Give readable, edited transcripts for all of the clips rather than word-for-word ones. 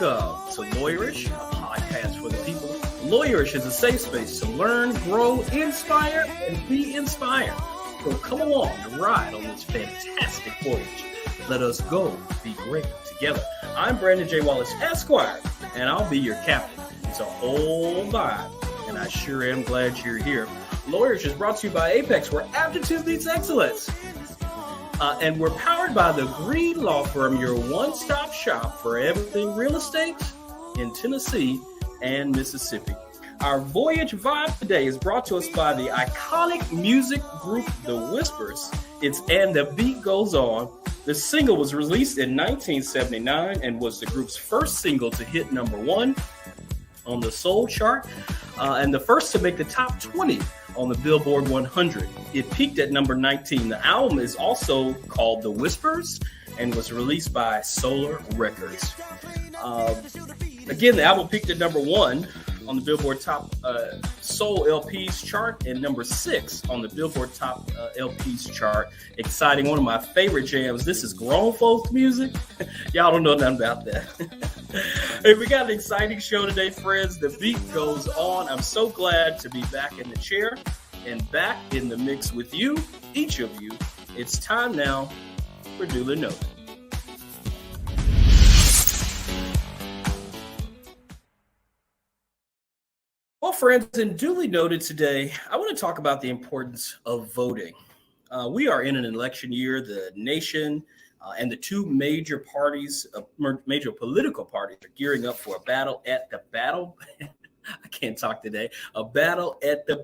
Welcome to Lawyerish, a podcast for the people. Lawyerish is a safe space to learn, grow, inspire, and be inspired. So come along and ride on this fantastic voyage. Let us go be great together. I'm Brandon J. Wallace, Esquire, and I'll be your captain. It's a whole vibe, and I sure am glad you're here. Lawyerish is brought to you by Apex, where aptitude meets excellence. And we're powered by the Green Law Firm, your one-stop shop for everything real estate in Tennessee and Mississippi. Our voyage vibe today is brought to us by the iconic music group The Whispers. It's And the Beat Goes On. The single was released in 1979 and was the group's first single to hit number one on the Soul chart and the first to make the top 20 on the Billboard 100. It peaked at number 19. The album is also called The Whispers and was released by Solar Records. Again, the album peaked at number one on the Billboard Top Soul LPs chart and number 6 on the Billboard Top LPs chart. Exciting, one of my favorite jams. This is grown folks music. Y'all don't know nothing about that. Hey, we got an exciting show today, friends. The beat goes on. I'm so glad to be back in the chair and back in the mix with you, each of you. It's time now for Duly Noted. Well, friends, in Duly Noted today, I want to talk about the importance of voting. We are in an election year. The nation and the two major parties, major political parties, are gearing up for a battle at the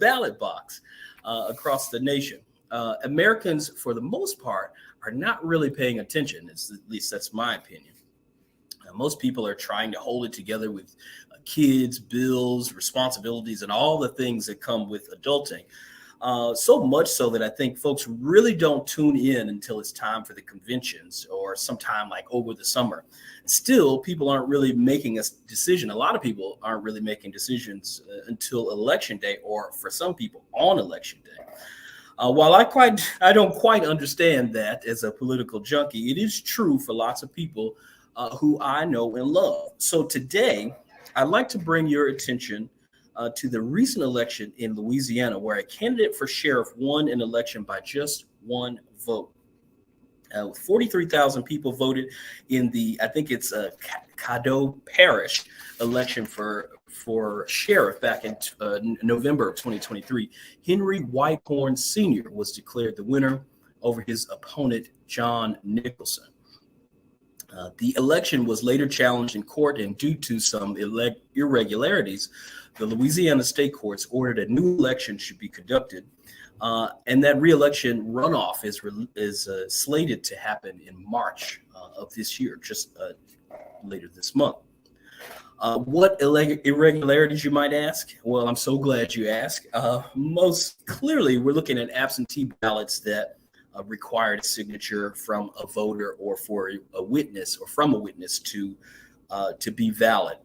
ballot box across the nation. Americans, for the most part, are not really paying attention. At least that's my opinion. Most people are trying to hold it together with kids, bills, responsibilities, and all the things that come with adulting. So much so that I think folks really don't tune in until it's time for the conventions or sometime like over the summer. Still, people aren't really making a decision. A lot of people aren't really making decisions until election day, or for some people on election day. While I don't quite understand that as a political junkie, it is true for lots of people who I know and love. So today, I'd like to bring your attention to the recent election in Louisiana, where a candidate for sheriff won an election by just one vote. 43,000 people voted in I think it's Caddo Parish election for sheriff back in November of 2023. Henry Whitehorn Sr. was declared the winner over his opponent, John Nicholson. The election was later challenged in court, and due to some irregularities, the Louisiana state courts ordered a new election should be conducted, and that re-election runoff is slated to happen in March of this year, just later this month. What irregularities, you might ask? Well, I'm so glad you asked. Most clearly, we're looking at absentee ballots that required a signature from a voter or for a witness or from a witness to be valid.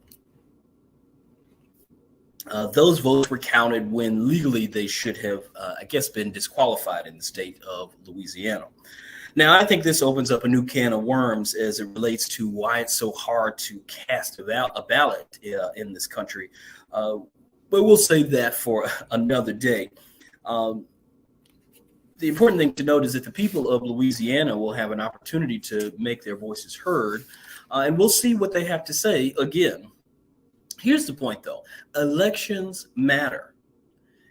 Those votes were counted when legally they should have, been disqualified in the state of Louisiana. Now, I think this opens up a new can of worms as it relates to why it's so hard to cast a ballot in this country. But we'll save that for another day. The important thing to note is that the people of Louisiana will have an opportunity to make their voices heard, and we'll see what they have to say again. Here's the point, though. Elections matter.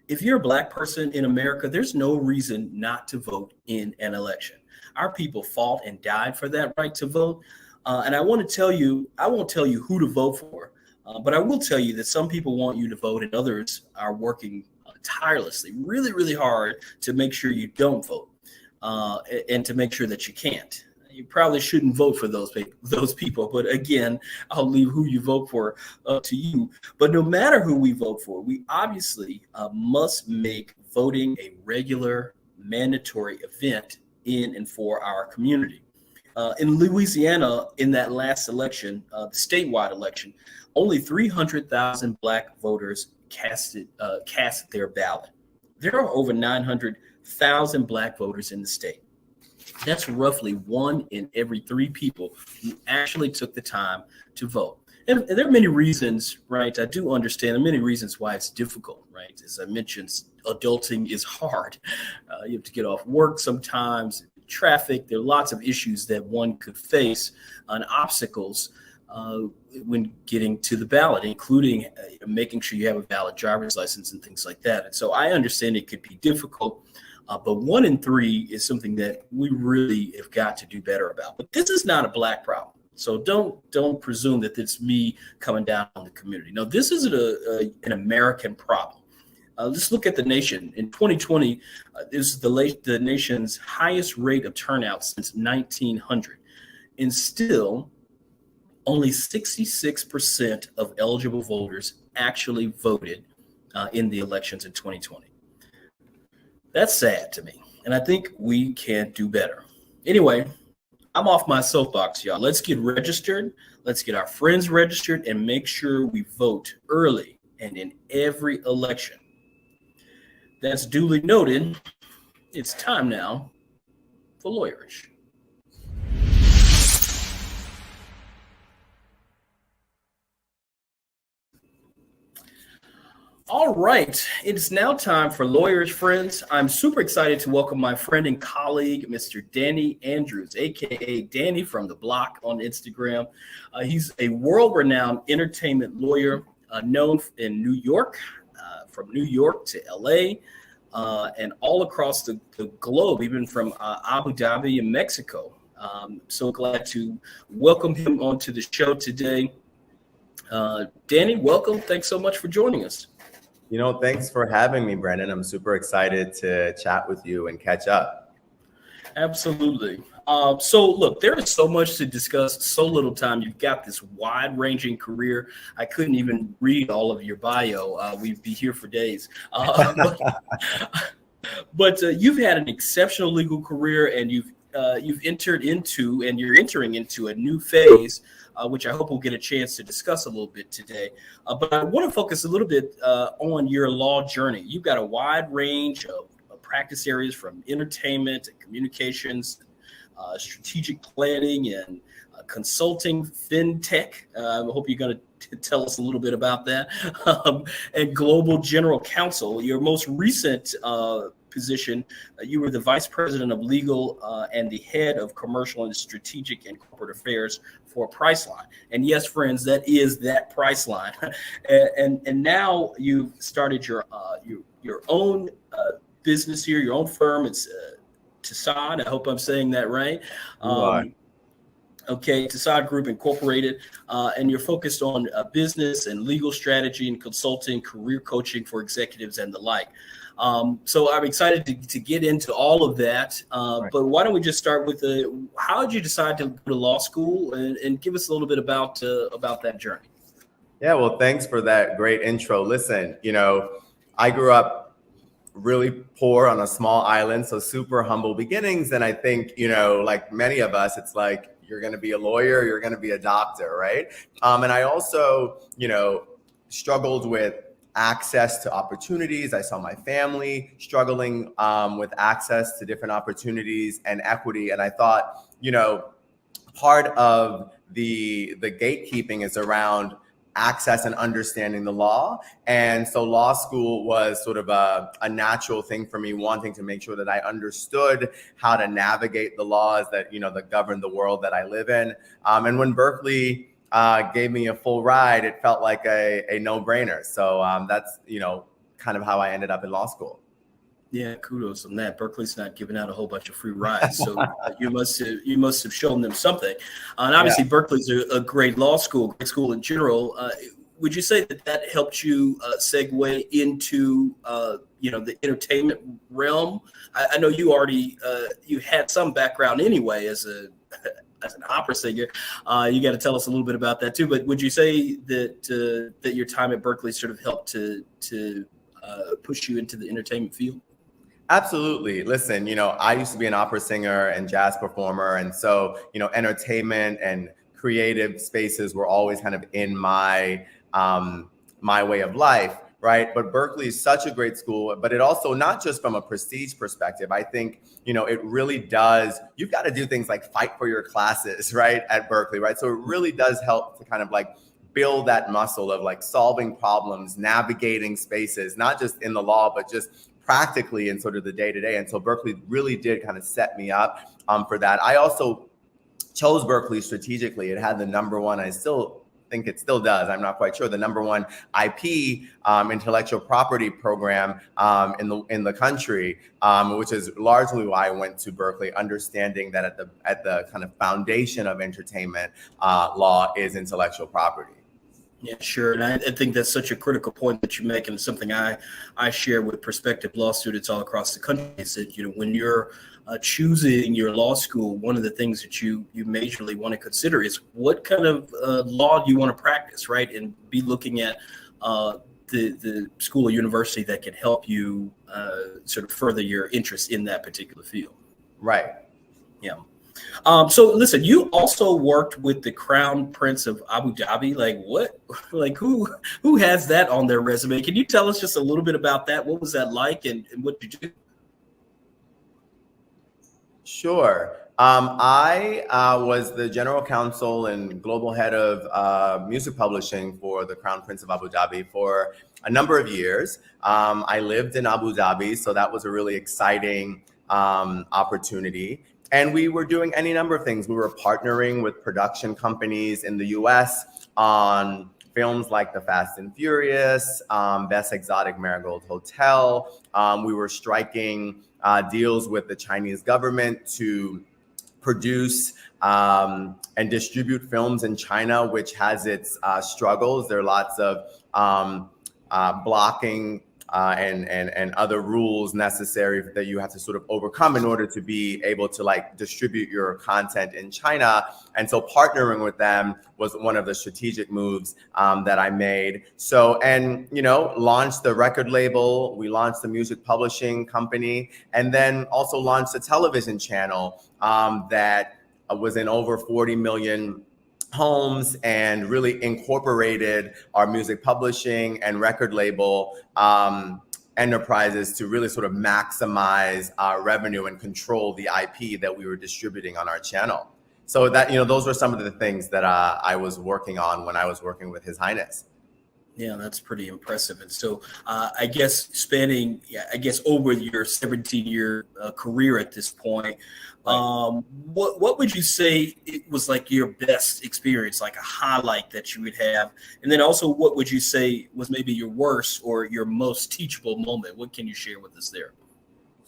If you're a Black person in America, there's no reason not to vote in an election. Our people fought and died for that right to vote. And I won't tell you who to vote for, but I will tell you that some people want you to vote and others are working tirelessly, really, really hard to make sure you don't vote and to make sure that you can't. You probably shouldn't vote for those people. But again, I'll leave who you vote for up to you. But no matter who we vote for, we obviously must make voting a regular, mandatory event in and for our community. In Louisiana, in that last election, the statewide election, only 300,000 Black voters cast their ballot. There are over 900,000 Black voters in the state. That's roughly 1 in every 3 people who actually took the time to vote. And there are many reasons, right? I do understand there are many reasons why it's difficult, right? As I mentioned, adulting is hard. You have to get off work sometimes, traffic. There are lots of issues that one could face and obstacles uh, when getting to the ballot, including making sure you have a valid driver's license and things like that. And so I understand it could be difficult, but 1 in 3 is something that we really have got to do better about. But this is not a black problem. So don't presume that it's me coming down on the community. No, this isn't an American problem. Let's look at the nation. In 2020, this is the nation's highest rate of turnout since 1900. And still, only 66% of eligible voters actually voted in the elections in 2020. That's sad to me. And I think we can do better. Anyway, I'm off my soapbox, y'all. Let's get registered. Let's get our friends registered and make sure we vote early and in every election. That's duly noted. It's time now for Lawyerish. All right, it's now time for Lawyerish, friends. I'm super excited to welcome my friend and colleague, Mr. Danny Andrews, aka Danny from the Block on Instagram. He's a world-renowned entertainment lawyer, known in New York, from New York to LA, and all across the globe, even from Abu Dhabi and Mexico. So glad to welcome him onto the show today. Danny, welcome. Thanks so much for joining us. Thanks for having me, Brendan. I'm super excited to chat with you and catch up. Absolutely. So look, there is so much to discuss, so little time. You've got this wide-ranging career. I couldn't even read all of your bio. We'd be here for days. But you've had an exceptional legal career, and you're entering into a new phase, which I hope we'll get a chance to discuss a little bit today. But I want to focus a little bit on your law journey. You've got a wide range of practice areas, from entertainment and communications, strategic planning, and consulting, fintech. I hope you're going to tell us a little bit about that. And global general counsel. Your most recent position, you were the vice president of legal and the head of commercial and strategic and corporate affairs for Priceline. And yes, friends, that is that Priceline. and now you've started your own business here, your own firm. It's Tassad. I hope I'm saying that right. Okay, Tassad Group Incorporated, and you're focused on business and legal strategy and consulting, career coaching for executives and the like. So I'm excited to get into all of that. Right. But why don't we just start with how did you decide to go to law school, and give us a little bit about that journey? Yeah, well, thanks for that great intro. Listen, I grew up really poor on a small island, so super humble beginnings. And I think, like many of us, it's like, you're going to be a lawyer, you're going to be a doctor, right? And I also, struggled with access to opportunities. I saw my family struggling with access to different opportunities and equity. And I thought, part of the gatekeeping is around access and understanding the law. And so law school was sort of a natural thing for me, wanting to make sure that I understood how to navigate the laws that, that govern the world that I live in. And when Berkeley gave me a full ride, it felt like a no-brainer. So that's, kind of how I ended up in law school. Yeah, kudos on that. Berkeley's not giving out a whole bunch of free rides, so you must have shown them something. And obviously, yeah. Berkeley's a great law school, great school in general. Would you say that helped you segue into the entertainment realm? I know you already you had some background anyway as an opera singer. You got to tell us a little bit about that too. But would you say that your time at Berkeley sort of helped to push you into the entertainment field? Absolutely. Listen, I used to be an opera singer and jazz performer. And so, entertainment and creative spaces were always kind of in my way of life, right? But Berkeley is such a great school, but it also, not just from a prestige perspective, I think, it really does, you've got to do things like fight for your classes, right? At Berkeley, right? So it really does help to kind of like build that muscle of like solving problems, navigating spaces, not just in the law, but just practically in sort of the day-to-day. And so Berkeley really did kind of set me up for that. I also chose Berkeley strategically. It had the number one, I still think it still does, I'm not quite sure, the number one IP intellectual property program in the country, which is largely why I went to Berkeley, understanding that at the kind of foundation of entertainment law is intellectual property. Yeah, sure. And I think that's such a critical point that you make, and it's something I share with prospective law students all across the country. Is that, when you're choosing your law school, one of the things that you majorly want to consider is what kind of law do you want to practice, right? And be looking at the school or university that can help you sort of further your interest in that particular field. Right. Yeah. So listen, you also worked with the Crown Prince of Abu Dhabi. Like what? Like who has that on their resume? Can you tell us just a little bit about that? What was that like, and what did you do? Sure. I was the general counsel and global head of music publishing for the Crown Prince of Abu Dhabi for a number of years. I lived in Abu Dhabi, so that was a really exciting opportunity. And we were doing any number of things. We were partnering with production companies in the US on films like The Fast and Furious, Best Exotic Marigold Hotel. We were striking deals with the Chinese government to produce and distribute films in China, which has its struggles. There are lots of blocking and other rules necessary that you have to sort of overcome in order to be able to like distribute your content in China. And so partnering with them was one of the strategic moves that I made. So, and, launched the record label, we launched the music publishing company, and then also launched a television channel that was in over 40 million homes and really incorporated our music publishing and record label enterprises to really sort of maximize our revenue and control the IP that we were distributing on our channel. So that, those were some of the things that I was working on when I was working with His Highness. Yeah, that's pretty impressive. And so I guess spanning, over your 17-year career at this point, what would you say it was like your best experience, like a highlight that you would have? And then also, what would you say was maybe your worst or your most teachable moment? What can you share with us there?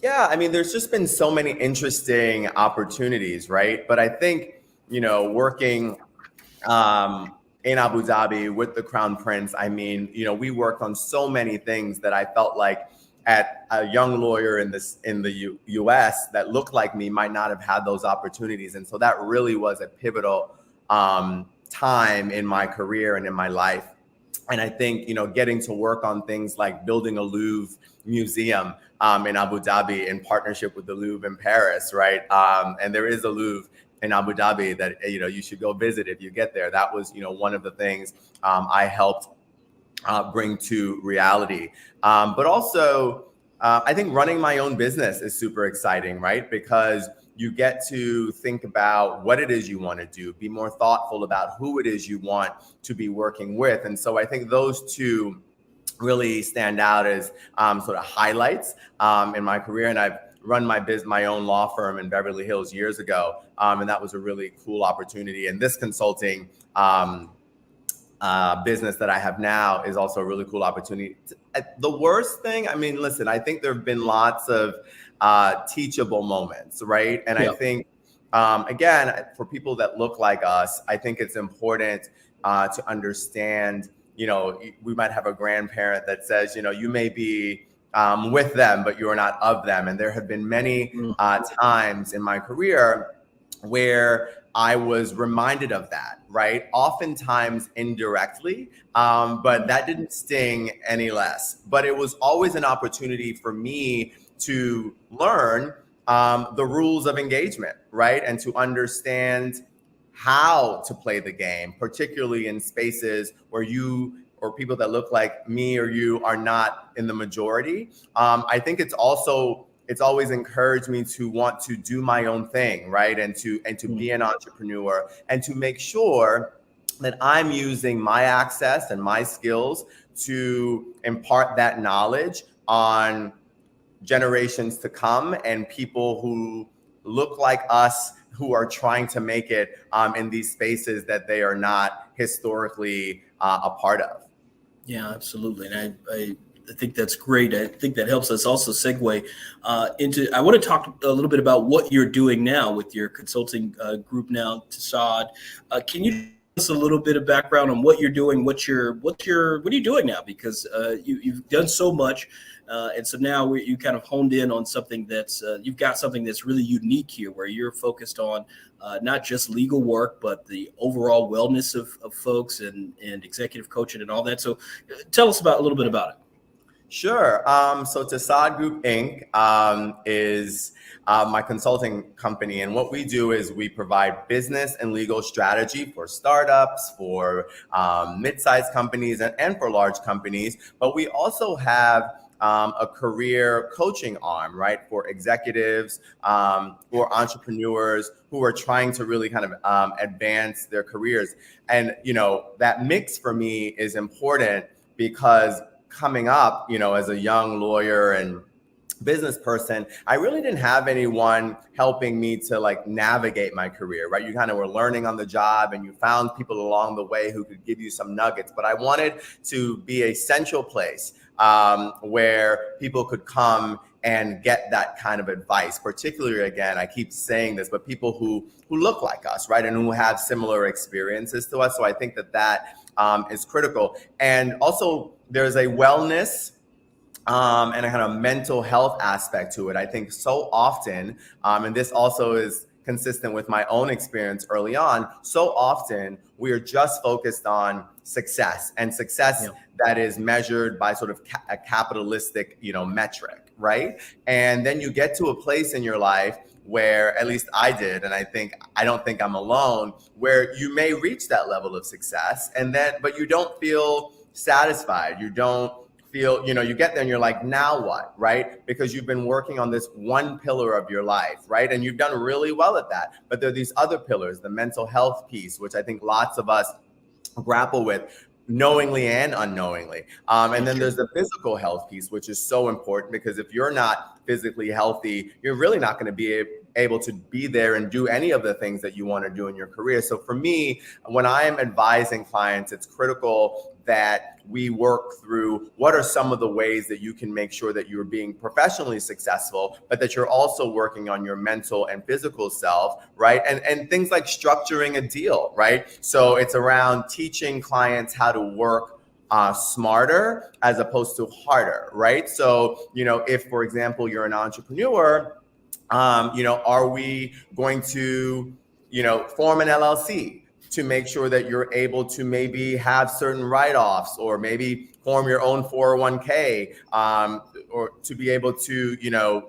Yeah, I mean, there's just been so many interesting opportunities, right? But I think, working in Abu Dhabi with the Crown Prince, I mean, we worked on so many things that I felt like at a young lawyer in the US that looked like me might not have had those opportunities. And so that really was a pivotal time in my career and in my life. And I think, getting to work on things like building a Louvre museum in Abu Dhabi in partnership with the Louvre in Paris, right? And there is a Louvre in Abu Dhabi that, you should go visit if you get there. That was, one of the things I helped bring to reality. But also, I think running my own business is super exciting, right? Because you get to think about what it is you want to do, be more thoughtful about who it is you want to be working with. And so I think those two really stand out as sort of highlights in my career. And I've run my own law firm in Beverly Hills years ago. And that was a really cool opportunity. And this consulting business that I have now is also a really cool opportunity. The worst thing, I mean, listen, I think there have been lots of teachable moments, right? And I think, again, for people that look like us, I think it's important to understand, we might have a grandparent that says, you may be with them, but you are not of them. And there have been many times in my career where I was reminded of that, right? Oftentimes indirectly, but that didn't sting any less. But it was always an opportunity for me to learn the rules of engagement, right? And to understand how to play the game, particularly in spaces where you or people that look like me or you are not in the majority. I think it's always encouraged me to want to do my own thing, right? And to be an entrepreneur and to make sure that I'm using my access and my skills to impart that knowledge on generations to come and people who look like us, who are trying to make it in these spaces that they are not historically a part of. Yeah, absolutely. And I think that's great. I think that helps us also segue into. I want to talk a little bit about what you're doing now with your consulting group now, Tassad. Can you give us a little bit of background on what you're doing? What are you doing now? Because you've done so much, and so now you kind of honed in on something that's you've got something that's really unique here, where you're focused on not just legal work, but the overall wellness of folks and executive coaching and all that. So tell us about a little bit about it. Sure. So Tassad Group Inc. Is my consulting company. And what we do is we provide business and legal strategy for startups, for mid-sized companies, and for large companies. But we also have a career coaching arm, right, for executives or entrepreneurs who are trying to really kind of advance their careers. And, that mix for me is important because coming up, as a young lawyer and business person, I really didn't have anyone helping me to navigate my career, right? You kind of were learning on the job and you found people along the way who could give you some nuggets. But I wanted to be a central place where people could come and get that kind of advice, particularly, again, I keep saying this, but people who look like us, right? And who have similar experiences to us. So I think that is critical. And also there's a wellness and a kind of mental health aspect to it. I think so often, and this also is consistent with my own experience early on, so often we are just focused on success and success that is measured by sort of a capitalistic, metric, right? And then you get to a place in your life where, at least I did, and I don't think I'm alone, where you may reach that level of success but you don't feel satisfied. You don't feel, you get there and you're like, now what, right? Because you've been working on this one pillar of your life, right? And you've done really well at that. But there are these other pillars, the mental health piece, which I think lots of us grapple with, knowingly and unknowingly. And then there's the physical health piece, which is so important, because if you're not physically healthy, you're really not going to be able to be there and do any of the things that you want to do in your career. So for me, when I am advising clients, it's critical that we work through what are some of the ways that you can make sure that you're being professionally successful, but that you're also working on your mental and physical self, right? And things like structuring a deal, right? So it's around teaching clients how to work smarter as opposed to harder, right? So, if, for example, you're an entrepreneur, are we going to, form an LLC to make sure that you're able to maybe have certain write-offs, or maybe form your own 401k, or to be able to,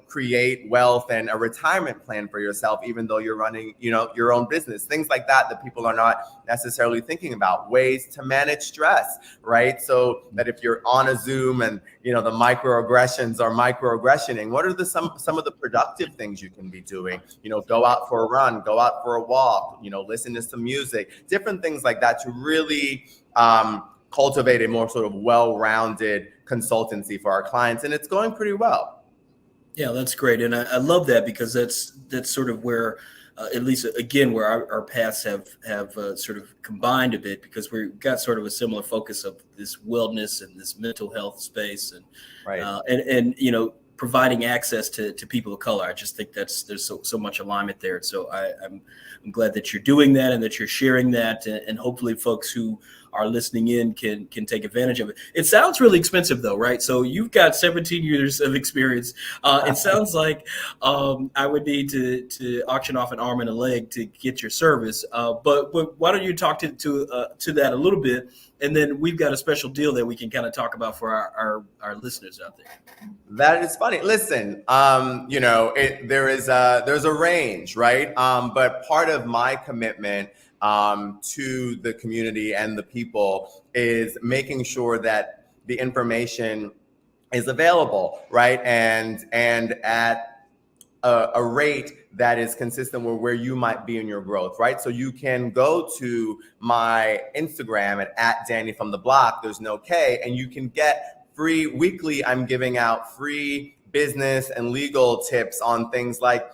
create wealth and a retirement plan for yourself, even though you're running, your own business, things like that people are not necessarily thinking about. Ways to manage stress, right? So that if you're on a Zoom and, the microaggressions are microaggressioning, what are some of the productive things you can be doing? Go out for a run, go out for a walk, listen to some music, different things like that, to really cultivate a more sort of well-rounded consultancy for our clients. And it's going pretty well. Yeah, that's great. And I love that, because that's sort of where, at least again, where our paths have sort of combined a bit, because we've got sort of a similar focus of this wellness and this mental health space, and right. And providing access to people of color. I just think there's so much alignment there. So I'm glad that you're doing that and that you're sharing that, and hopefully folks who are listening in can take advantage of it. It sounds really expensive though, right? So you've got 17 years of experience. It sounds like I would need to auction off an arm and a leg to get your service. But why don't you talk to that a little bit, and then we've got a special deal that we can kind of talk about for our listeners out there. That is funny. Listen, there's a range, right? But part of my commitment to the community and the people is making sure that the information is available, right? And at a rate that is consistent with where you might be in your growth, right? So you can go to my Instagram at Danny from the Block, there's no K, and you can get free weekly. I'm giving out free business and legal tips on things like,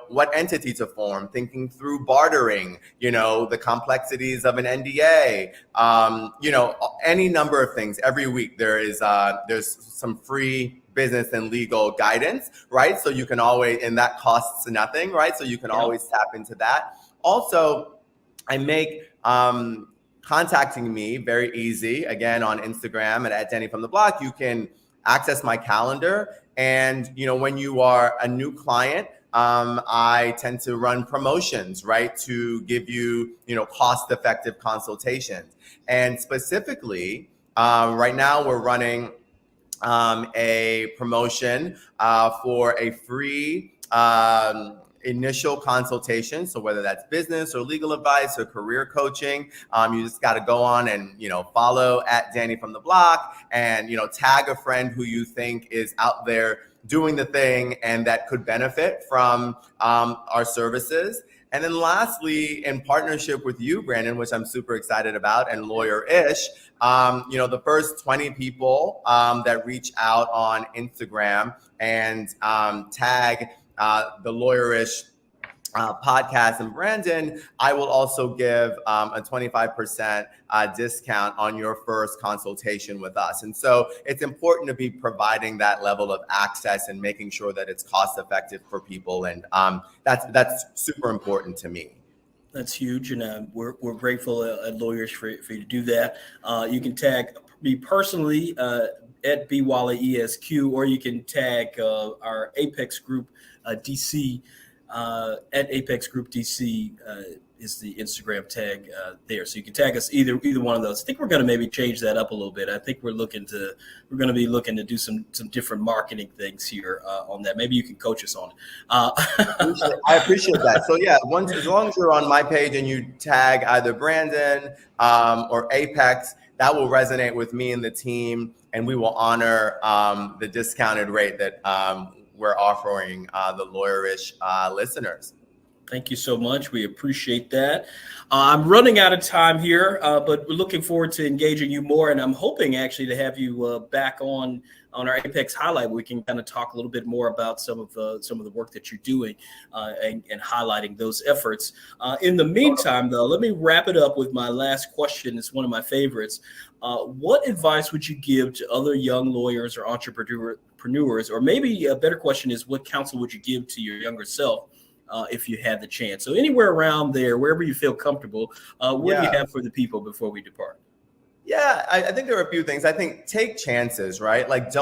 what entity to form, thinking through bartering, the complexities of an NDA, any number of things. Every week there's some free business and legal guidance, right? So you can always, and that costs nothing, right? So you can always tap into that. Also, I make contacting me very easy. Again, on Instagram at Danny from the Block, you can access my calendar. And, when you are a new client, I tend to run promotions, right, to give you, cost-effective consultations. And specifically, right now we're running a promotion for a free initial consultation. So whether that's business or legal advice or career coaching, you just got to go on and, follow at Danny from the Block and, tag a friend who you think is out there doing the thing and that could benefit from our services. And then lastly, in partnership with you, Brandon, which I'm super excited about, and Lawyer-ish, the first 20 people that reach out on Instagram and tag the Lawyer-ish podcast and Brandon, I will also give a 25% discount on your first consultation with us. And so it's important to be providing that level of access and making sure that it's cost effective for people. And that's super important to me. That's huge. And we're grateful at Lawyers for you to do that. You can tag me personally at BWalleESQ, or you can tag our Apex Group DC at Apex Group DC is the Instagram tag there. So you can tag us either one of those. I think we're going to maybe change that up a little bit. I think we're going to be looking to do some different marketing things here on that. Maybe you can coach us on it. I appreciate that. So yeah, as long as you're on my page and you tag either Brandon or Apex, that will resonate with me and the team, and we will honor the discounted rate that we're offering the Lawyer-ish listeners. Thank you so much. We appreciate that. I'm running out of time here, but we're looking forward to engaging you more. And I'm hoping actually to have you back on our Apex Highlight. We can kind of talk a little bit more about some of the work that you're doing and highlighting those efforts. In the meantime, though, let me wrap it up with my last question. It's one of my favorites. What advice would you give to other young lawyers or entrepreneurs? Or maybe a better question is, what counsel would you give to your younger self if you had the chance? So anywhere around there, wherever you feel comfortable, what do you have for the people before we depart? Yeah, I think there are a few things. I think take chances, right? Like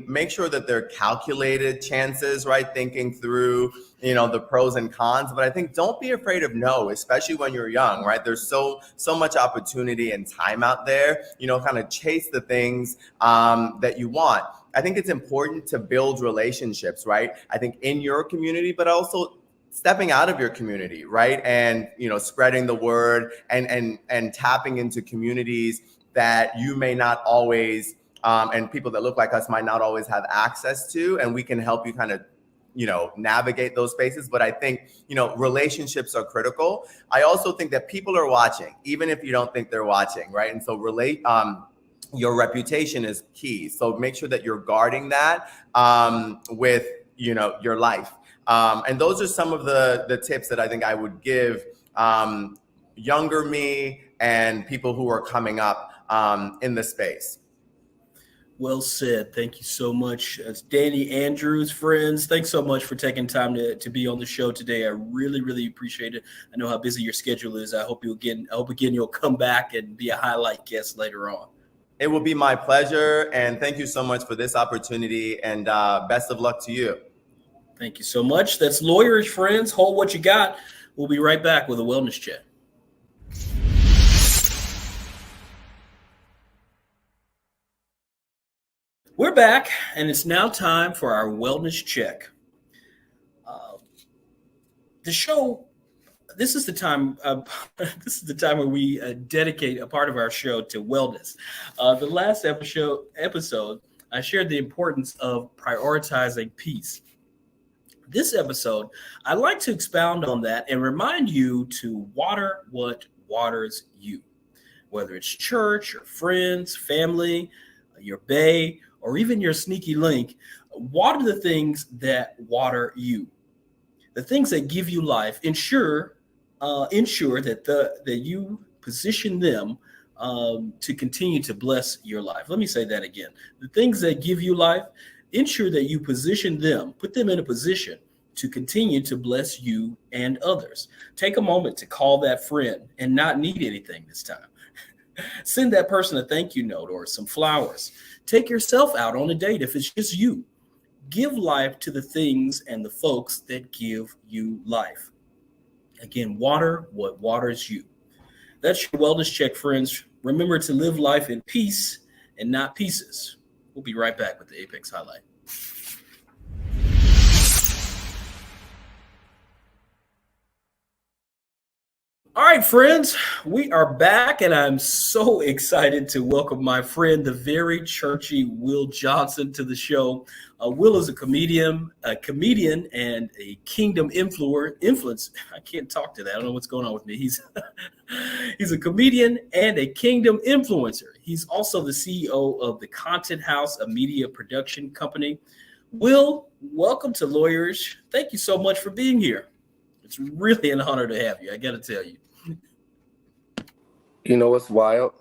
make sure that they're calculated chances, right? Thinking through, the pros and cons. But I think don't be afraid of no, especially when you're young, right? There's so much opportunity and time out there, kind of chase the things that you want. I think it's important to build relationships, right? I think in your community, but also stepping out of your community, right? And, spreading the word and tapping into communities that you may not always, and people that look like us might not always have access to, and we can help you kind of, navigate those spaces. But I think, relationships are critical. I also think that people are watching, even if you don't think they're watching, right? And so your reputation is key. So make sure that you're guarding that with, your life. And those are some of the tips that I think I would give younger me and people who are coming up in the space. Well said. Thank you so much. It's Danny Andrews, friends. Thanks so much for taking time to be on the show today. I really, really appreciate it. I know how busy your schedule is. I hope you'll come back and be a highlight guest later on. It will be my pleasure. And thank you so much for this opportunity, and best of luck to you. Thank you so much. That's Lawyers, friends. Hold what you got. We'll be right back with a wellness check. We're back, and it's now time for our wellness check. The show. This is the time. This is the time where we dedicate a part of our show to wellness. The last episode, I shared the importance of prioritizing peace. This episode, I'd like to expound on that and remind you to water what waters you, whether it's church or friends, family, your bae, or even your sneaky link. Water the things that water you, the things that give you life. Ensure that that you position them to continue to bless your life. Let me say that again. The things that give you life, ensure that you position them, put them in a position to continue to bless you and others. Take a moment to call that friend and not need anything this time. Send that person a thank you note or some flowers. Take yourself out on a date if it's just you. Give life to the things and the folks that give you life. Again, water what waters you. That's your wellness check, friends. Remember to live life in peace and not pieces. We'll be right back with the Apex Highlight. All right, friends, we are back, and I'm so excited to welcome my friend, the very churchy Will Johnson, to the show. Will is a comedian, and a kingdom influence. I can't talk to that. I don't know what's going on with me. He's a comedian and a kingdom influencer. He's also the CEO of the Content House, a media production company. Will, welcome to Lawyers. Thank you so much for being here. It's really an honor to have you. I got to tell you. You know what's wild?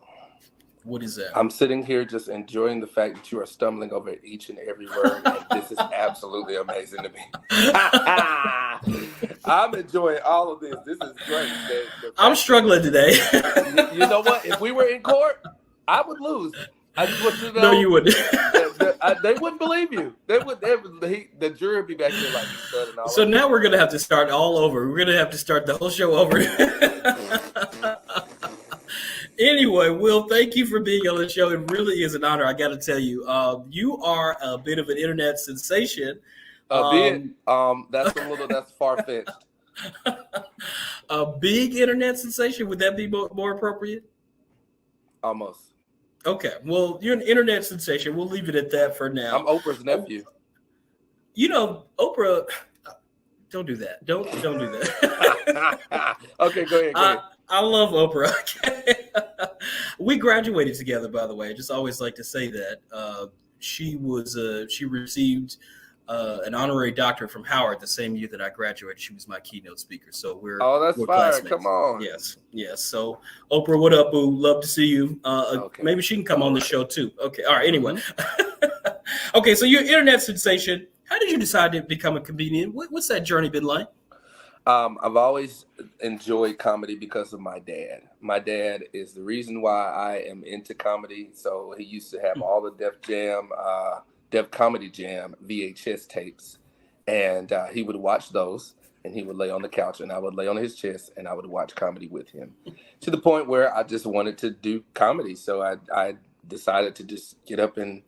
What is that? I'm sitting here just enjoying the fact that you are stumbling over each and every word, and this is absolutely amazing to me. I'm enjoying all of this. This is great. I'm struggling today. You know what? If we were in court, I would lose. I just want you to know. No, you wouldn't. They wouldn't believe you. The jury would be back there like you said. And all so now we're going to have to start all over. We're going to have to start the whole show over. Anyway, Will, thank you for being on the show. It really is an honor. I got to tell you, you are a bit of an internet sensation. That's far-fetched. A big internet sensation. Would that be more appropriate? Almost. Okay. Well, you're an internet sensation. We'll leave it at that for now. I'm Oprah's nephew. You know, Oprah. Don't do that. Don't do that. Okay, go ahead. I love Oprah. We graduated together, by the way. I just always like to say that. She received an honorary doctorate from Howard the same year that I graduated. She was my keynote speaker. So we're fire. Classmates. Come on. Yes. So Oprah, what up, boo? Love to see you. Okay. Maybe she can come on the show too. Okay. All right. Anyway. Okay. So you're an internet sensation. How did you decide to become a comedian? What's that journey been like? I've always enjoyed comedy because of my dad. My dad is the reason why I am into comedy. So he used to have all the Def Comedy Jam VHS tapes, and he would watch those, and he would lay on the couch, and I would lay on his chest, and I would watch comedy with him, to the point where I just wanted to do comedy. So I decided to just get up and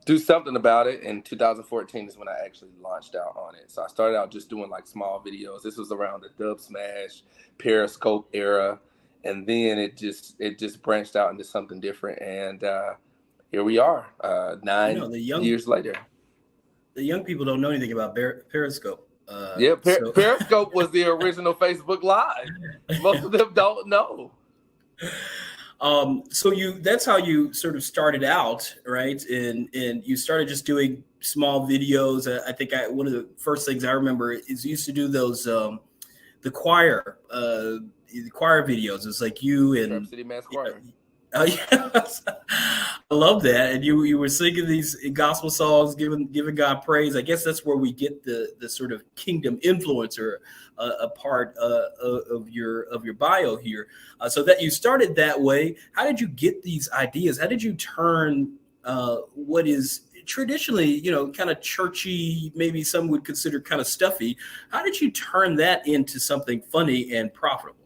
do something about it. And 2014 is when I actually launched out on it. So I started out just doing like small videos. This was around the Dub Smash, Periscope era. And then it just branched out into something different. And here we are, 9 years later. The young people don't know anything about Periscope. Periscope was the original Facebook Live. Most of them don't know. So that's how you sort of started out, right? And you started just doing small videos. I think one of the first things I remember is you used to do those the choir videos. It's like you and Trap City Mass Choir. Yes. I love that. And you were singing these gospel songs, giving God praise. I guess that's where we get the sort of kingdom influencer a part of your bio here. So that you started that way. How did you get these ideas? How did you turn what is traditionally, kind of churchy, maybe some would consider kind of stuffy? How did you turn that into something funny and profitable?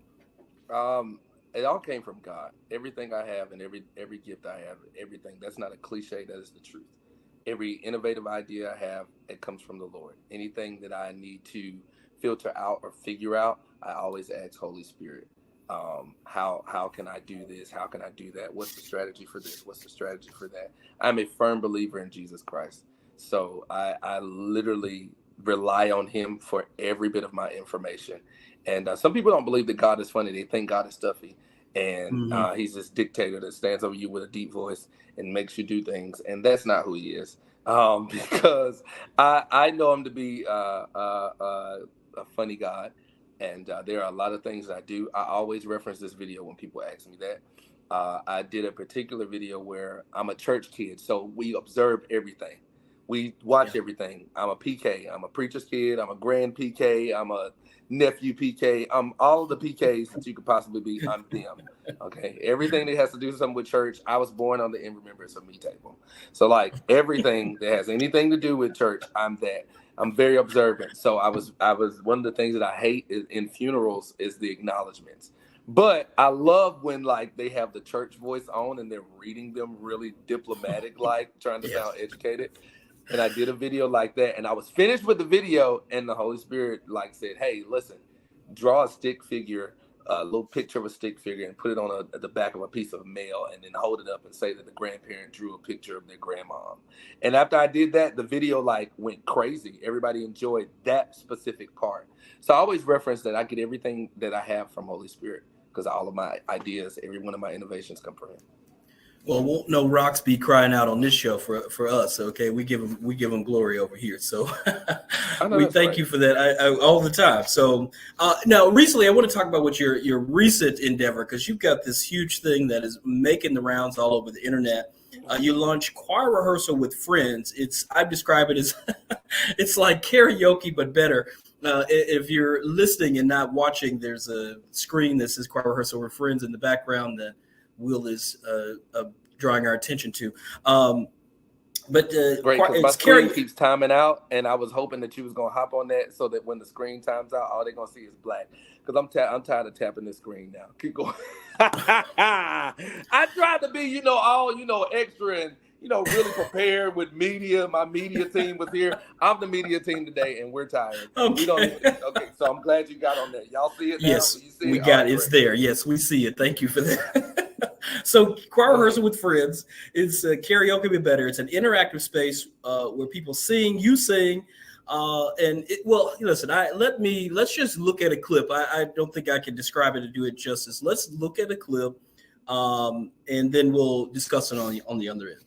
It all came from God. Everything I have and every gift I have, everything. That's not a cliche. That is the truth. Every innovative idea I have, it comes from the Lord. Anything that I need to filter out or figure out, I always ask Holy Spirit. How can I do this? How can I do that? What's the strategy for this? What's the strategy for that? I'm a firm believer in Jesus Christ. So I literally rely on him for every bit of my information. And some people don't believe that God is funny. They think God is stuffy. And he's this dictator that stands over you with a deep voice and makes you do things. And that's not who he is. Because I know him to be a funny God. And there are a lot of things that I do. I always reference this video when people ask me that. I did a particular video where I'm a church kid. So we observe everything. We watch everything. I'm a PK. I'm a preacher's kid. I'm a grand PK. I'm a nephew PK. I'm all of the PKs that you could possibly be. I'm them. Okay. Everything that has to do something with church. I was born on the In Remembrance of Me table. So like everything that has anything to do with church, I'm that. I'm very observant. So I was one of the things that I hate in funerals is the acknowledgments. But I love when like they have the church voice on and they're reading them really diplomatic, like trying to sound educated. And I did a video like that, and I was finished with the video, and the Holy Spirit like said, "Hey, listen, draw a stick figure, a little picture of a stick figure, and put it on the back of a piece of mail, and then hold it up and say that the grandparent drew a picture of their grandmom." And after I did that, the video like went crazy. Everybody enjoyed that specific part. So I always reference that I get everything that I have from Holy Spirit because all of my ideas, every one of my innovations come from him. Well, won't no rocks be crying out on this show for us? Okay, we give them glory over here. So we thank you for that I all the time. So now, recently, I want to talk about what your recent endeavor, because you've got this huge thing that is making the rounds all over the internet. You launched Choir Rehearsal with Friends. I describe it as it's like karaoke but better. If you're listening and not watching, there's a screen that says Choir Rehearsal with Friends in the background that Will is drawing our attention to. But great, because my screen keeps timing out, and I was hoping that you was gonna hop on that so that when the screen times out, all they're gonna see is black. Because I'm tired of tapping this screen now. Keep going. I tried to be, all extra and really prepared with media. My media team was here. I'm the media team today, and we're tired. Okay. Okay, so I'm glad you got on that. Y'all see it now? Yes, See we it? got it. It's there. Yes, we see it. Thank you for that. So Choir Rehearsal with Friends is karaoke be better. It's an interactive space where people sing, you sing, listen. Let's just look at a clip. I don't think I can describe it to do it justice. Let's look at a clip, and then we'll discuss it on the other end.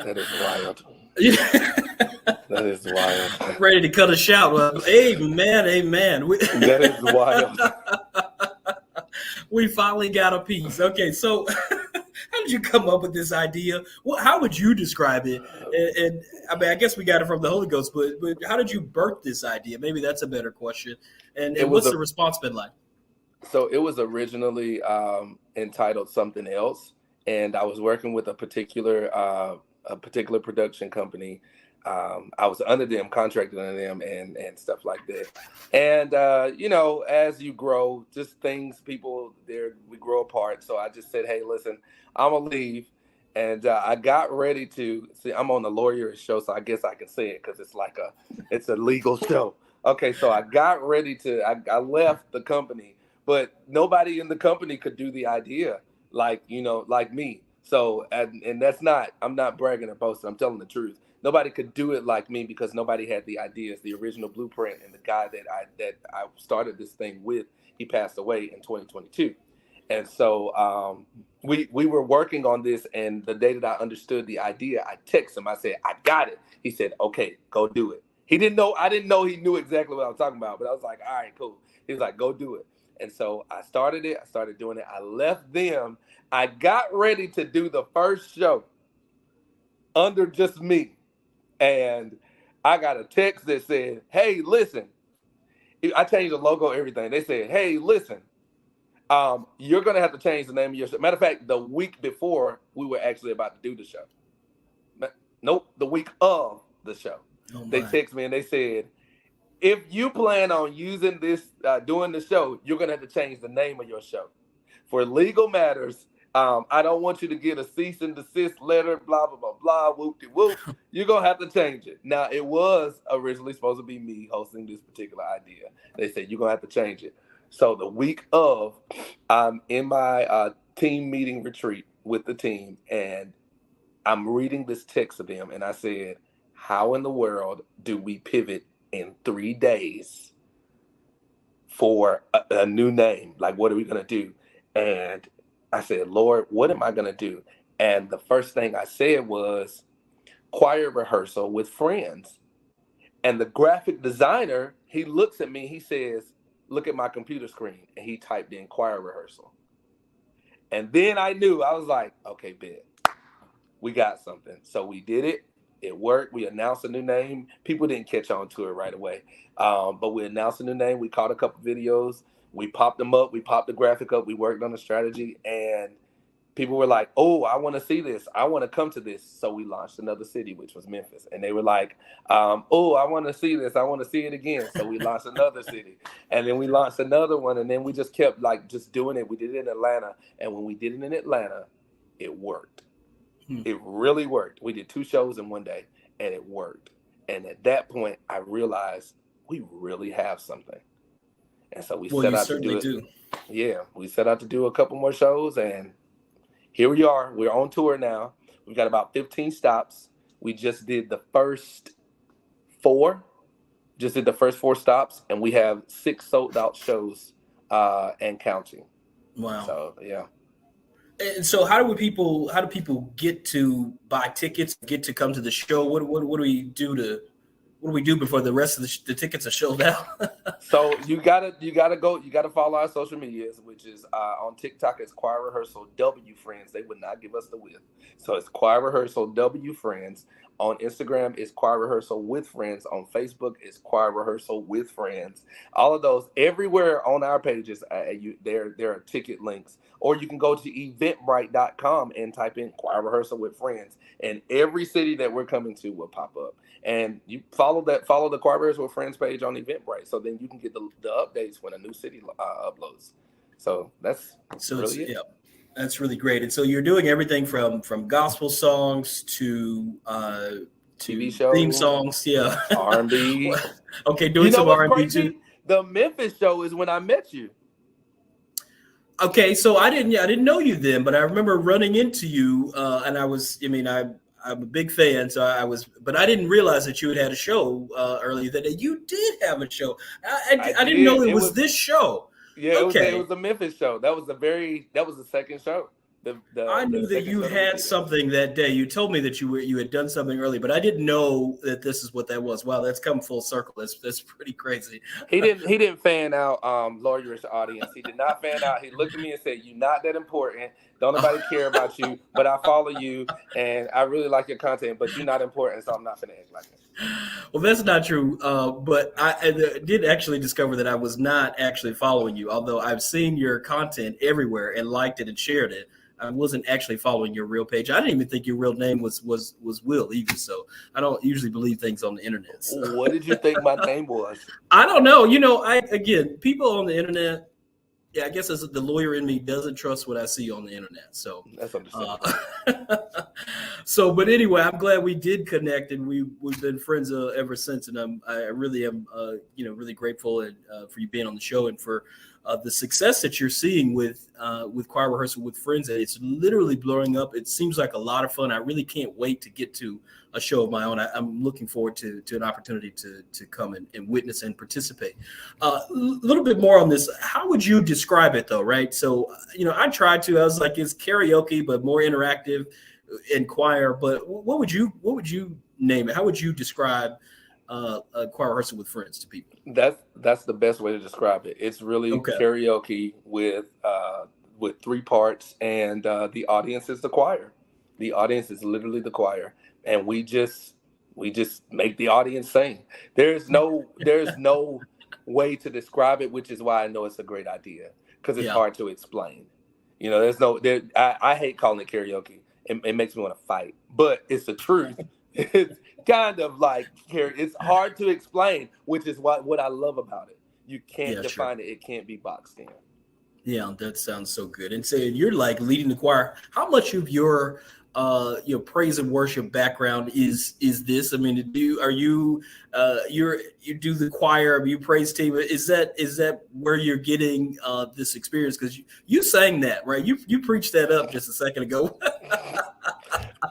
That is wild. That is wild. I'm ready to cut a shout. Amen. That is wild. We finally got a piece. Okay, so how did you come up with this idea? How would you describe it? And I mean, I guess we got it from the Holy Ghost, but how did you birth this idea? Maybe that's a better question. And what's the response been like? So it was originally entitled something else. and I was working with a particular production company. I was under them, contracted under them, and stuff like that. And you know, as you grow, just things, people there, we grow apart. So I just said, hey, listen, I'm gonna leave. And I got ready to see. I'm on the lawyer show, so I guess I can say it because it's a legal show. Okay, so I got ready to. I left the company, but nobody in the company could do the idea like like me. So and that's not. I'm not bragging or boasting. I'm telling the truth. Nobody could do it like me because nobody had the ideas, the original blueprint, and the guy that I started this thing with, he passed away in 2022. And so we were working on this, and the day that I understood the idea, I texted him. I said, I got it. He said, okay, go do it. He didn't know, I didn't know he knew exactly what I was talking about, but I was like, all right, cool. He was like, go do it. And so I started it. I started doing it. I left them. I got ready to do the first show under just me. And I got a text that said, hey, listen. I changed the logo, everything. They said, hey, listen. You're going to have to change the name of your show. Matter of fact, the week before we were actually about to do the show. Nope, the week of the show. Oh, they texted me and they said, if you plan on using this, doing the show, you're going to have to change the name of your show. For legal matters, I don't want you to get a cease and desist letter, blah, blah, blah, blah, whoop-de-whoop. You're going to have to change it. Now, it was originally supposed to be me hosting this particular idea. They said, you're going to have to change it. So the week of, I'm in my team meeting retreat with the team, and I'm reading this text of them, and I said, how in the world do we pivot in 3 days for a new name? Like, what are we going to do? And I said, Lord, what am I going to do? And the first thing I said was choir rehearsal with friends. And the graphic designer, he looks at me, he says, look at my computer screen. And he typed in choir rehearsal. And then I knew, I was like, okay, bet. We got something. So we did it. It worked. We announced a new name. People didn't catch on to it right away. But we announced a new name. We caught a couple videos. We popped them up. We popped the graphic up. We worked on the strategy. And people were like, oh, I want to see this. I want to come to this. So we launched another city, which was Memphis. And they were like, oh, I want to see this. I want to see it again. So we launched another city. And then we launched another one. And then we just kept just doing it. We did it in Atlanta. And when we did it in Atlanta, it worked. It really worked. We did 2 shows in one day, and it worked. And at that point, I realized we really have something. And so we set out to do it. Yeah, we set out to do a couple more shows, and here we are. We're on tour now. We've got about 15 stops. We just did the first 4. Just did the first 4 stops, and we have 6 sold-out shows and counting. Wow. So, yeah. And so how do people get to buy tickets, get to come to the show? What do we do before the rest of the tickets are sold out? So you gotta follow our social medias, which is on TikTok it's Choir Rehearsal W Friends. They would not give us the with. So it's Choir Rehearsal W Friends. On Instagram it's Choir Rehearsal with Friends. On Facebook it's Choir Rehearsal with Friends. All of those, everywhere on our pages, there are ticket links. Or you can go to eventbrite.com and type in Choir Rehearsal with Friends, and every city that we're coming to will pop up. And you follow the Choir Rehearsal with Friends page on Eventbrite, so then you can get the updates when a new city uploads. So that's really it. Yeah, that's really great. And so you're doing everything from gospel songs to TV shows, theme songs, yeah, R&B. Okay, doing some R&B too. The Memphis show is when I met you. Okay, so I didn't know you then, but I remember running into you, and I'm a big fan, so but I didn't realize that you had a show earlier that day. You did have a show. I didn't know it was this show. Yeah, okay. It was the Memphis show. That was the second show. I knew that you had something that day. You told me that you had done something early, but I didn't know that this is what that was. Wow, that's come full circle. That's pretty crazy. He didn't fan out lawyer's audience. He did not fan out. He looked at me and said, "You're not that important. Don't nobody care about you, but I follow you and I really like your content, but you're not important, so I'm not going to act like it. Well, that's not true. But I did actually discover that I was not actually following you, although I've seen your content everywhere and liked it and shared it. I wasn't actually following your real page. I didn't even think your real name was Will either. So I don't usually believe things on the internet. So. What did you think my name was? I don't know. Again, people on the internet. Yeah, I guess as the lawyer in me doesn't trust what I see on the internet. So That's understandable. But anyway, I'm glad we did connect, and we've been friends ever since. And I really am, really grateful for you being on the show and for the success that you're seeing with choir rehearsal with friends. It's literally blowing up. It seems like a lot of fun. I really can't wait to get to a show of my own. I'm looking forward to an opportunity to come and witness and participate. A little bit more on this. How would you describe it though? Right. So, I tried to, I was like, it's karaoke, but more interactive in choir, but what would you name it? How would you describe a choir rehearsal with friends to people? That's the best way to describe it. It's really karaoke with 3 parts, and the audience is the choir. The audience is literally the choir, and we just make the audience sing. There's no way to describe it, which is why I know it's a great idea, because it's hard to explain. I hate calling it karaoke. It makes me want to fight, but it's the truth. It's kind of like it's hard to explain, which is what I love about it. You can't define it. It can't be boxed in. Yeah, that sounds so good. And so you're like leading the choir. How much of your praise and worship background is this? I mean, you do the choir, you praise team? Is that where you're getting this experience? Because you sang that, right? You preached that up just a second ago.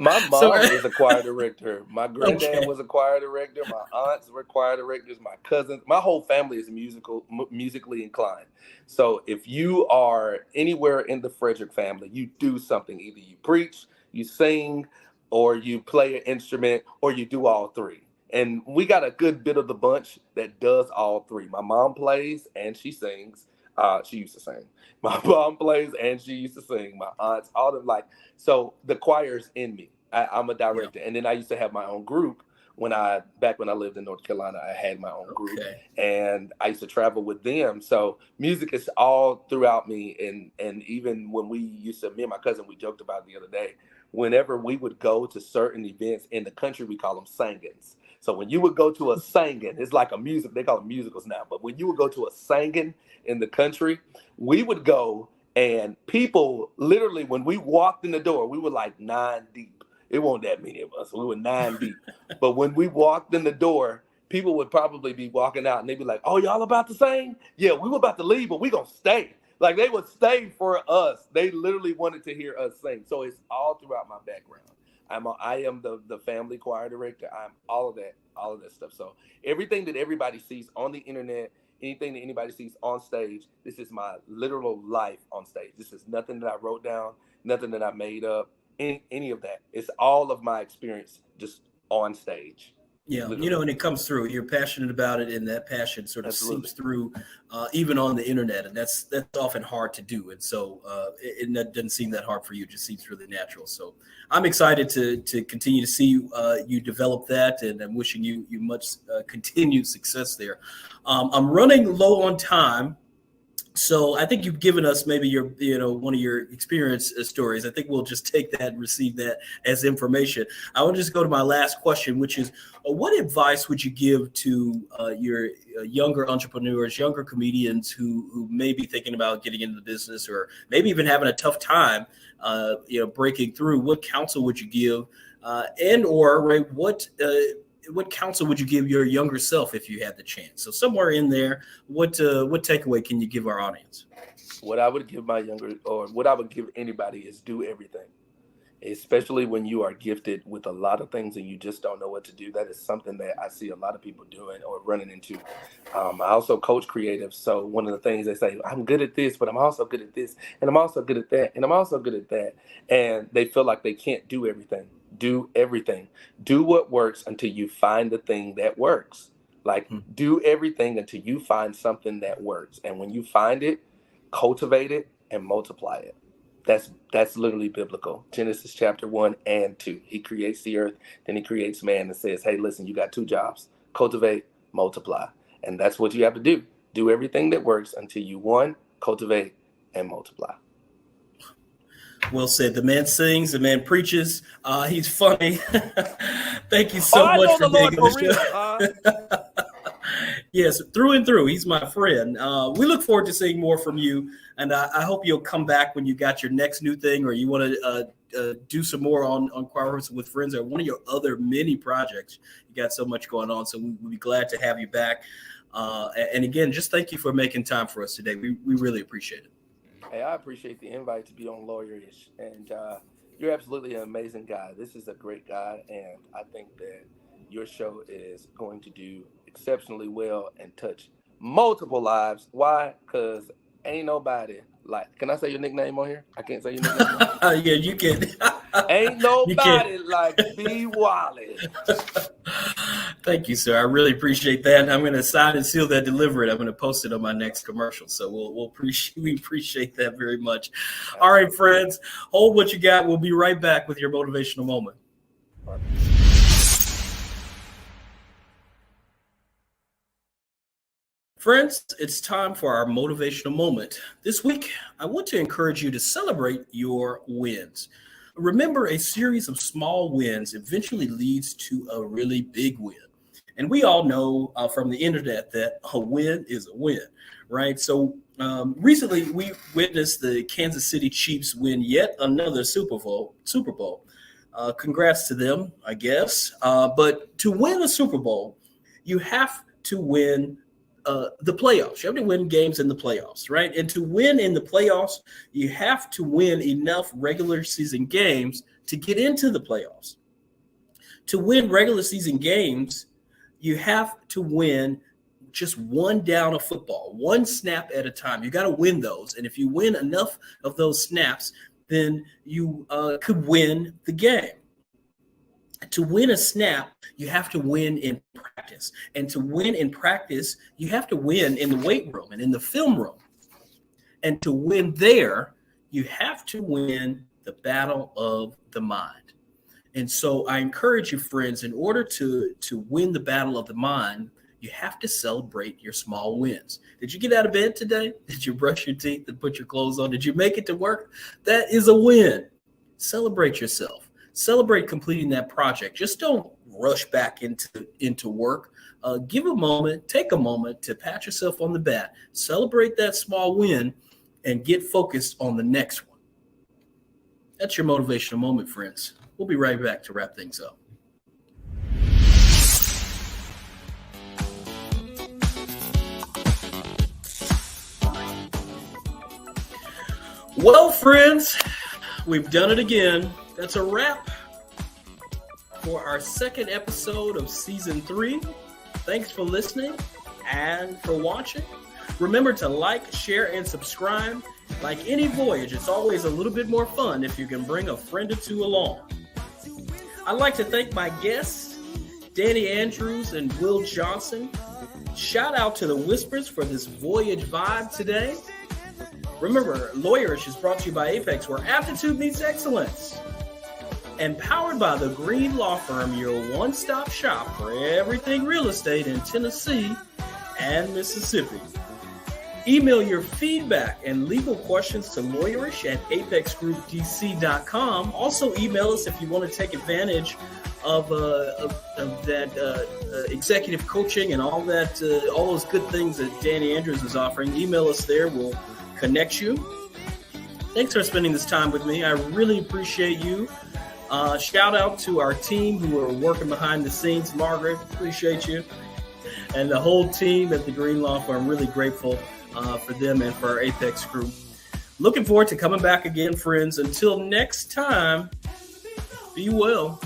My mom is a choir director. My granddad was a choir director. My aunts were choir directors. My cousins, my whole family is musically inclined. So if you are anywhere in the Frederick family, you do something. Either you preach, you sing, or you play an instrument, or you do all 3. And we got a good bit of the bunch that does all 3. My mom plays and she sings. She used to sing. My mom plays and she used to sing. My aunts, all of so the choir's in me. I'm a director. And then I used to have my own group back when I lived in North Carolina. I had my own group and I used to travel with them. So music is all throughout me. And even when me and my cousin, we joked about it the other day, whenever we would go to certain events in the country, we call them singings. So when you would go to a singing, it's like a music, they call it musicals now, but when you would go to a singing in the country, we would go and people literally, when we walked in the door, we were like 9 deep. It wasn't that many of us. We were 9 deep. But when we walked in the door, people would probably be walking out and they'd be like, "Oh, y'all about to sing? Yeah, we were about to leave, but we gonna stay." Like they would stay for us. They literally wanted to hear us sing. So it's all throughout my background. I am the family choir director. I'm all of that stuff. So everything that everybody sees on the internet, anything that anybody sees on stage, this is my literal life on stage. This is nothing that I wrote down, nothing that I made up, any of that. It's all of my experience just on stage. Yeah, and it comes through. You're passionate about it, and that passion sort of seeps through, even on the internet, and that's often hard to do. And so, that doesn't seem that hard for you. It just seems really natural. So, I'm excited to continue to see you develop that, and I'm wishing you much continued success there. I'm running low on time. So I think you've given us maybe one of your experience stories. I think we'll just take that and receive that as information. I want to just go to my last question, which is, what advice would you give to your younger entrepreneurs, younger comedians who may be thinking about getting into the business, or maybe even having a tough time, breaking through? What counsel would you give, what counsel would you give your younger self if you had the chance? So somewhere in there, what takeaway can you give our audience? What I would give what I would give anybody is do everything, especially when you are gifted with a lot of things and you just don't know what to do. That is something that I see a lot of people doing or running into. I also coach creatives. So one of the things they say, I'm good at this, but I'm also good at this, and I'm also good at that, and I'm also good at that. And they feel like they can't do everything. Do everything. Do what works until you find the thing that works. Do everything until you find something that works. And when you find it, cultivate it and multiply it. That's literally biblical. Genesis chapter 1 and 2. He creates the earth, then he creates man and says, hey, listen, you got 2 jobs: cultivate, multiply. And that's what you have to do. Do everything that works until you, 1, cultivate and multiply. Well said. The man sings, the man preaches. He's funny. Thank you so much for being on the show. Yes, through and through. He's my friend. We look forward to seeing more from you. And I hope you'll come back when you got your next new thing, or you want to do some more on Choir with Friends, or one of your other many projects. You got so much going on. So we'll be glad to have you back. And again, just thank you for making time for us today. We really appreciate it. Hey, I appreciate the invite to be on Lawyerish. And you're absolutely an amazing guy. This is a great guy. And I think that your show is going to do exceptionally well and touch multiple lives. Why? Because ain't nobody like, can I say your nickname on here? I can't say your nickname. Yeah, you can. Ain't nobody like B. Wallace. Thank you, sir. I really appreciate that. I'm going to sign and seal that, deliver it. I'm going to post it on my next commercial. So we appreciate that very much. All right, friends, hold what you got. We'll be right back with your motivational moment. Friends, it's time for our motivational moment. This week, I want to encourage you to celebrate your wins. Remember, a series of small wins eventually leads to a really big win. And we all know from the internet that a win is a win, right? So recently, we witnessed the Kansas City Chiefs win yet another Super Bowl. Congrats to them, I guess. But to win a Super Bowl, you have to win the playoffs. You have to win games in the playoffs, right? And to win in the playoffs, you have to win enough regular season games to get into the playoffs. To win regular season games, you have to win just one down of football, one snap at a time. You got to win those. And if you win enough of those snaps, then you could win the game. To win a snap, you have to win in practice. And to win in practice, you have to win in the weight room and in the film room. And to win there, you have to win the battle of the mind. And so I encourage you, friends, in order to win the battle of the mind, you have to celebrate your small wins. Did you get out of bed today? Did you brush your teeth and put your clothes on? Did you make it to work? That is a win. Celebrate yourself. Celebrate completing that project. Just don't rush back into work. Give a moment, take a moment to pat yourself on the back. Celebrate that small win and get focused on the next one. That's your motivational moment, friends. We'll be right back to wrap things up. Well, friends, we've done it again. That's a wrap for our second episode of season 3. Thanks for listening and for watching. Remember to like, share, and subscribe. Like any voyage, it's always a little bit more fun if you can bring a friend or two along. I'd like to thank my guests, Danny Andrews and Will Johnson. Shout out to the Whispers for this voyage vibe today. Remember, Lawyerish is brought to you by Apex, where aptitude meets excellence. And powered by the Green Law Firm, your one-stop shop for everything real estate in Tennessee and Mississippi. Email your feedback and legal questions to lawyerish@apexgroupdc.com. Also, email us if you want to take advantage of that executive coaching and all those good things that Danny Andrews is offering. Email us there. We'll connect you. Thanks for spending this time with me. I really appreciate you. Shout out to our team who are working behind the scenes. Margaret, appreciate you. And the whole team at the Green Law Firm, really grateful for them and for our Apex group. Looking forward to coming back again, friends. Until next time, be well.